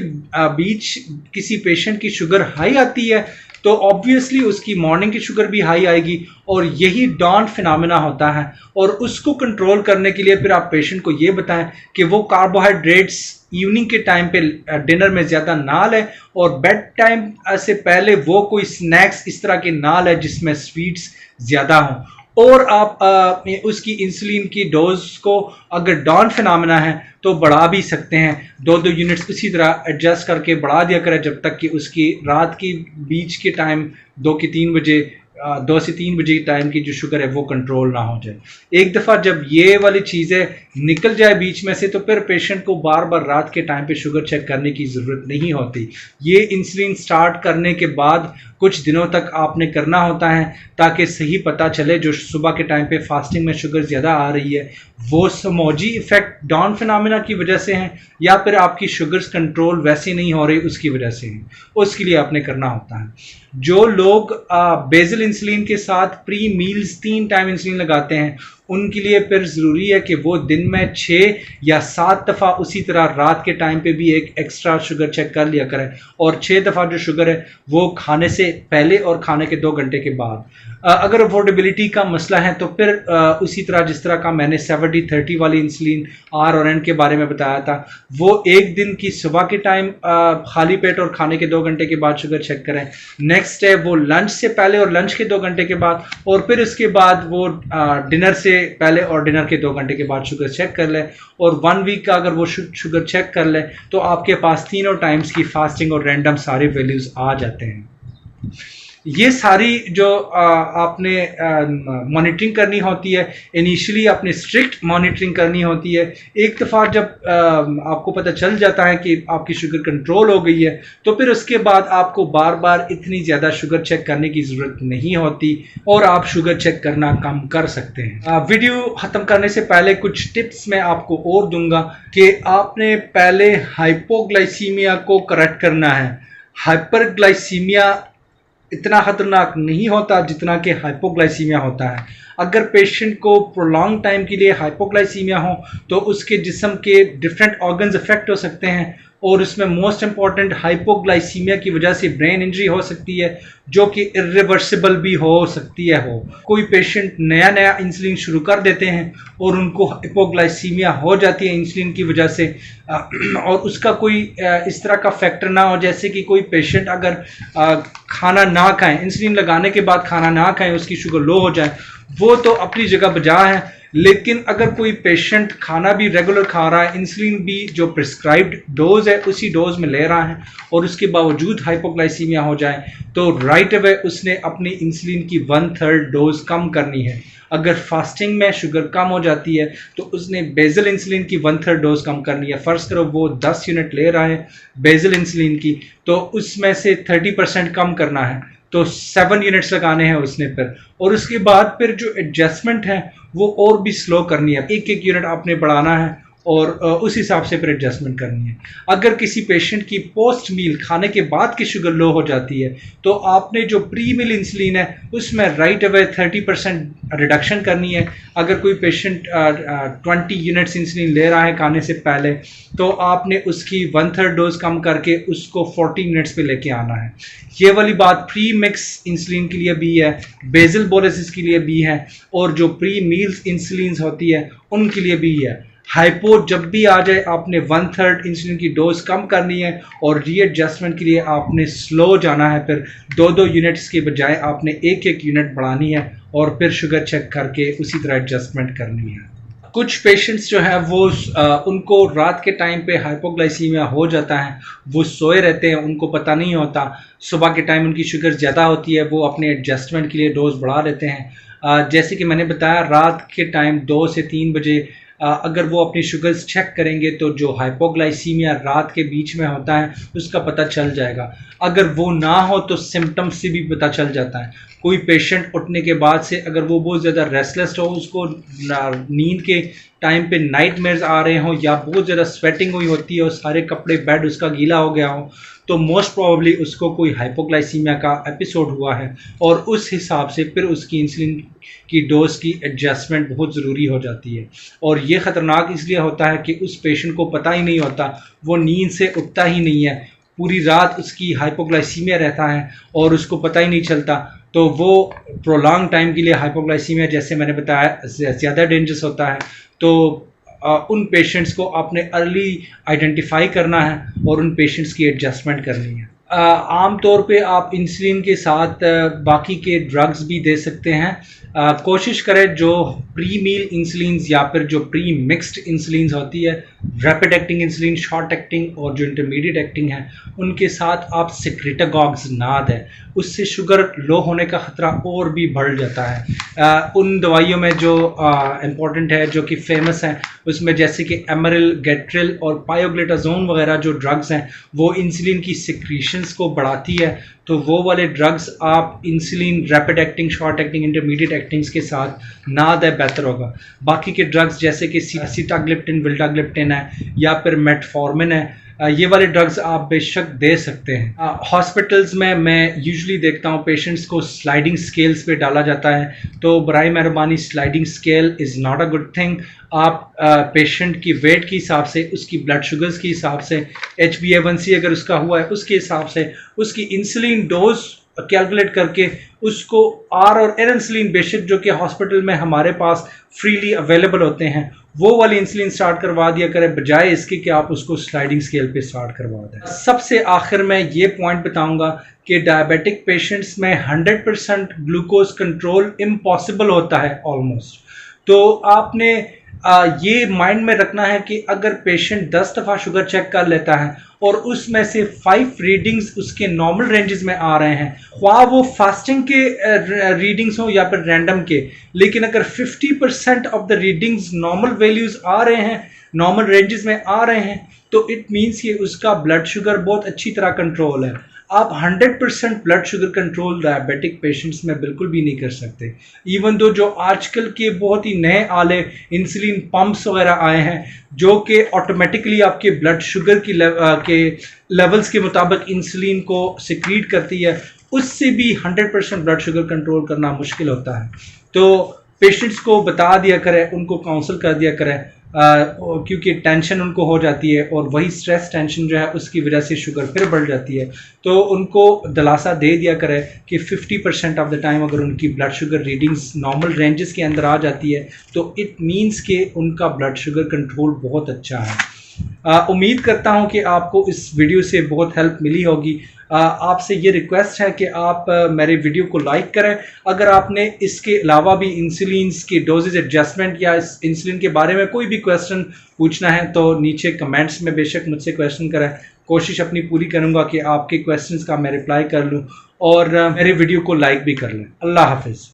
बीच किसी पेशेंट की शुगर हाई आती है तो ऑब्वियसली उसकी मॉर्निंग की शुगर भी हाई आएगी, और यही डॉन फिनोमेना होता है। और उसको कंट्रोल करने के लिए फिर आप पेशेंट को ये बताएं कि वो कार्बोहाइड्रेट्स इवनिंग के टाइम पे डिनर में ज़्यादा ना लें, और बेड टाइम से पहले वो कोई स्नैक्स इस तरह के ना लें जिसमें स्वीट्स ज़्यादा हों। और आप उसकी इंसुलिन की डोज को अगर डॉन फिनोमेना है तो बढ़ा भी सकते हैं, 2-2 यूनिट्स उसी तरह एडजस्ट करके बढ़ा दिया करें जब तक कि उसकी रात की बीच के टाइम 2 से 3 बजे टाइम की जो शुगर है वो कंट्रोल ना हो जाए। एक दफ़ा जब ये वाली चीज़ें निकल जाए बीच में से तो फिर पेशेंट को बार बार रात के टाइम पे शुगर चेक करने की ज़रूरत नहीं होती। ये इंसुलिन स्टार्ट करने के बाद कुछ दिनों तक आपने करना होता है ताकि सही पता चले जो सुबह के टाइम पे फास्टिंग में शुगर ज़्यादा आ रही है वो समोजी इफेक्ट डॉन फिनोमेना की वजह से है या फिर आपकी शुगर्स कंट्रोल वैसे नहीं हो रही उसकी वजह से है। उसके लिए आपने करना होता है। जो लोग बेसल इंसुलिन के साथ प्री मील्स 3 टाइम इंसुलिन लगाते हैं उनके लिए फिर ज़रूरी है कि वो दिन में 6 या 7 दफ़ा उसी तरह रात के टाइम पे भी एक एक्स्ट्रा शुगर चेक कर लिया करें, और 6 दफ़ा जो शुगर है वो खाने से पहले और खाने के 2 घंटे के बाद। अगर अफोर्डेबिलिटी का मसला है तो फिर उसी तरह जिस तरह का मैंने 70-30 वाली इंसुलिन आर और एन के बारे में बताया था, वो एक दिन की सुबह के टाइम खाली पेट और खाने के 2 घंटे के बाद शुगर चेक करें। नेक्स्ट है वो लंच से पहले और लंच के 2 घंटे के बाद, और फिर उसके बाद वो डिनर से पहले और डिनर के 2 घंटे के बाद शुगर चेक कर ले। और 1 वीक का अगर वो शुगर चेक कर ले तो आपके पास तीनों टाइम्स की फास्टिंग और रैंडम सारे वैल्यूज आ जाते हैं। ये सारी जो आपने मॉनिटरिंग करनी होती है, इनिशियली आपने स्ट्रिक्ट मॉनिटरिंग करनी होती है। एक दफ़ा जब आपको पता चल जाता है कि आपकी शुगर कंट्रोल हो गई है तो फिर उसके बाद आपको बार बार इतनी ज़्यादा शुगर चेक करने की ज़रूरत नहीं होती और आप शुगर चेक करना कम कर सकते हैं। वीडियो ख़त्म करने से पहले कुछ टिप्स मैं आपको और दूंगा कि आपने पहले हाइपोग्लाइसीमिया को करेक्ट करना है। हाइपरग्लाइसीमिया इतना खतरनाक नहीं होता जितना कि हाइपोग्लाइसीमिया होता है। अगर पेशेंट को प्रोलॉन्ग टाइम के लिए हाइपोग्लाइसीमिया हो तो उसके जिस्म के डिफरेंट ऑर्गन्स अफेक्ट हो सकते हैं, और उसमें मोस्ट इंपॉर्टेंट हाइपोग्लाइसीमिया की वजह से ब्रेन इंजरी हो सकती है जो कि इरिवर्सिबल भी हो सकती है। कोई पेशेंट नया इंसुलिन शुरू कर देते हैं और उनको हाइपोग्लाइसीमिया हो जाती है इंसुलिन की वजह से, और उसका कोई इस तरह का फैक्टर ना हो जैसे कि कोई पेशेंट अगर खाना ना खाएं, इंसुलिन लगाने के बाद खाना ना खाएं, उसकी शुगर लो हो जाए, वो तो अपनी जगह बजा है। लेकिन अगर कोई पेशेंट खाना भी रेगुलर खा रहा है, इंसुलिन भी जो प्रिस्क्राइब्ड डोज है उसी डोज में ले रहा है, और उसके बावजूद हाइपोग्लाइसीमिया हो जाए तो राइट अवे उसने अपनी इंसुलिन की 1/3 डोज कम करनी है। अगर फास्टिंग में शुगर कम हो जाती है तो उसने बेसल इंसुलिन की 1/3 डोज कम करनी है। फ़र्ज़ करो वो 10 यूनिट ले रहा है बेसल इंसुलिन की, तो उसमें से 30% कम करना है, तो 7 यूनिट्स लगाने हैं उसने फिर, और उसके बाद फिर जो एडजस्टमेंट है वो और भी स्लो करनी है। 1-1 यूनिट आपने बढ़ाना है और उस हिसाब से फिर एडजस्टमेंट करनी है। अगर किसी पेशेंट की पोस्ट मील खाने के बाद की शुगर लो हो जाती है तो आपने जो प्री मील इंसुलिन है उसमें राइट अवे 30% रिडक्शन करनी है। अगर कोई पेशेंट 20 यूनिट्स इंसुलिन ले रहा है खाने से पहले तो आपने उसकी 1/3 डोज कम करके उसको 40 मिनट्स पे लेके आना है। ये वाली बात प्री मिक्स इंसुलिन के लिए भी है, बेसल बोलेसिस के लिए भी है, और जो प्री मील्स इंसुलिन होती है उनके लिए भी है। हाइपो जब भी आ जाए आपने 1/3 इंसुलिन की डोज कम करनी है, और रीएडजस्टमेंट के लिए आपने स्लो जाना है। फिर 2-2 यूनिट्स के बजाय आपने 1-1 यूनिट बढ़ानी है और फिर शुगर चेक करके उसी तरह एडजस्टमेंट करनी है। कुछ पेशेंट्स जो है वो उनको रात के टाइम पे हाइपोग्लाइसीमिया हो जाता है, वो सोए रहते हैं, उनको पता नहीं होता, सुबह के टाइम उनकी शुगर ज़्यादा होती है, वो अपने एडजस्टमेंट के लिए डोज बढ़ा लेते हैं। जैसे कि मैंने बताया, रात के टाइम 2 से 3 बजे अगर वो अपनी शुगर्स चेक करेंगे तो जो हाइपोग्लाइसीमिया रात के बीच में होता है उसका पता चल जाएगा। अगर वो ना हो तो सिम्टम्स से भी पता चल जाता है। कोई पेशेंट उठने के बाद से अगर वो बहुत ज़्यादा रेस्टलेस हो, उसको नींद के टाइम पे नाइटमेयर्स आ रहे हों या बहुत ज़्यादा स्वेटिंग हुई होती है और सारे कपड़े बेड उसका गीला हो गया हो, तो मोस्ट प्रोबेबली उसको कोई हाइपोग्लाइसीमिया का एपिसोड हुआ है और उस हिसाब से फिर उसकी इंसुलिन की डोज की एडजस्टमेंट बहुत ज़रूरी हो जाती है। और ये ख़तरनाक इसलिए होता है कि उस पेशेंट को पता ही नहीं होता, वो नींद से उठता ही नहीं है, पूरी रात उसकी हाइपोग्लाइसीमिया रहता है और उसको पता ही नहीं चलता। तो वो प्रोलॉन्ग टाइम के लिए हाइपोग्लाइसीमिया, जैसे मैंने बताया, ज़्यादा डेंजरस होता है। तो उन पेशेंट्स को आपने अर्ली आइडेंटिफाई करना है और उन पेशेंट्स की एडजस्टमेंट करनी है। आम तौर पे आप इंसुलिन के साथ बाकी के ड्रग्स भी दे सकते हैं। कोशिश करें जो प्री मील इंसुलिन्स या फिर जो प्री मिक्स्ड इंसुलिन्स होती है, rapid acting insulin, short acting और जो इंटरमीडिएट एक्टिंग है, उनके साथ आप सिक्रेटागॉग्स ना दें, उससे शुगर लो होने का ख़तरा और भी बढ़ जाता है। उन दवाइयों में जो इम्पॉर्टेंट है, जो कि फेमस हैं, उसमें जैसे कि एमरिल, गेट्रिल और पायोग्लिटाजोन वगैरह जो ड्रग्स हैं, वो इंसुलिन की सिक्रीशंस को बढ़ाती है। तो वो वाले ड्रग्स आप insulin rapid acting, short acting, intermediate actings के साथ ना दें, बेहतर होगा। बाकी के ड्रग्स जैसे कि सीटाग्लिप्टिन, विल्टाग्लिप्टिन है या फिर मेटफॉर्मिन है, ये वाले ड्रग्स आप बेशक दे सकते हैं। हॉस्पिटल्स में मैं यूजुअली देखता हूँ पेशेंट्स को स्लाइडिंग स्केल्स पे डाला जाता है, तो बराए मेहरबानी sliding scale is not a good thing. आप पेशेंट की वेट के हिसाब से, उसकी ब्लड शुगर्स के हिसाब से, HbA1c अगर उसका हुआ है उसके हिसाब से, उसकी इंसुलिन डोज कैलकुलेट करके उसको आर और एन इंसुलिन, बेशक जो कि हॉस्पिटल में हमारे पास फ्रीली अवेलेबल होते हैं, वो वाली इंसुलिन स्टार्ट करवा दिया करें, बजाय इसके कि आप उसको स्लाइडिंग स्केल पे स्टार्ट करवा दें। सबसे आखिर में ये पॉइंट बताऊंगा कि डायबिटिक पेशेंट्स में 100% ग्लूकोज कंट्रोल इम्पॉसिबल होता है ऑलमोस्ट। तो आपने ये माइंड में रखना है कि अगर पेशेंट 10 दफ़ा शुगर चेक कर लेता है और उसमें से 5 रीडिंग्स उसके नॉर्मल रेंजेस में आ रहे हैं, ख्वाह वो फास्टिंग के रीडिंग्स हो या फिर रैंडम के, लेकिन अगर 50% of the readings normal values आ रहे हैं, नॉर्मल रेंजेस में आ रहे हैं, तो इट मीन्स कि उसका ब्लड शुगर बहुत अच्छी तरह कंट्रोल है। आप 100% blood sugar control diabetic patients में बिल्कुल भी नहीं कर सकते। इवन दो जो आजकल के बहुत ही नए आले इंसुलिन पंप्स वगैरह आए हैं, जो कि ऑटोमेटिकली आपके ब्लड शुगर की के लेवल्स के मुताबिक इंसुलिन को सिक्रीट करती है, उससे भी 100% ब्लड शुगर कंट्रोल करना मुश्किल होता है। तो पेशेंट्स को बता दिया करें, उनको काउंसल कर दिया करें, क्योंकि टेंशन उनको हो जाती है और वही स्ट्रेस टेंशन जो है उसकी वजह से शुगर फिर बढ़ जाती है। तो उनको दिलासा दे दिया करें कि 50% ऑफ द टाइम अगर उनकी blood sugar readings normal ranges के अंदर आ जाती है तो इट मीन्स कि उनका ब्लड शुगर कंट्रोल बहुत अच्छा है। उम्मीद करता हूं कि आपको इस वीडियो से बहुत हेल्प मिली होगी। आपसे ये रिक्वेस्ट है कि आप मेरे वीडियो को लाइक करें। अगर आपने इसके अलावा भी इंसुलिन की डोजेज एडजस्टमेंट या इस इंसुलिन के बारे में कोई भी क्वेश्चन पूछना है तो नीचे कमेंट्स में बेशक मुझसे क्वेश्चन करें। कोशिश अपनी पूरी करूँगा कि आपके क्वेश्चंस का मैं रिप्लाई कर लूँ और मेरे वीडियो को लाइक भी कर लें। अल्लाह हाफिज़।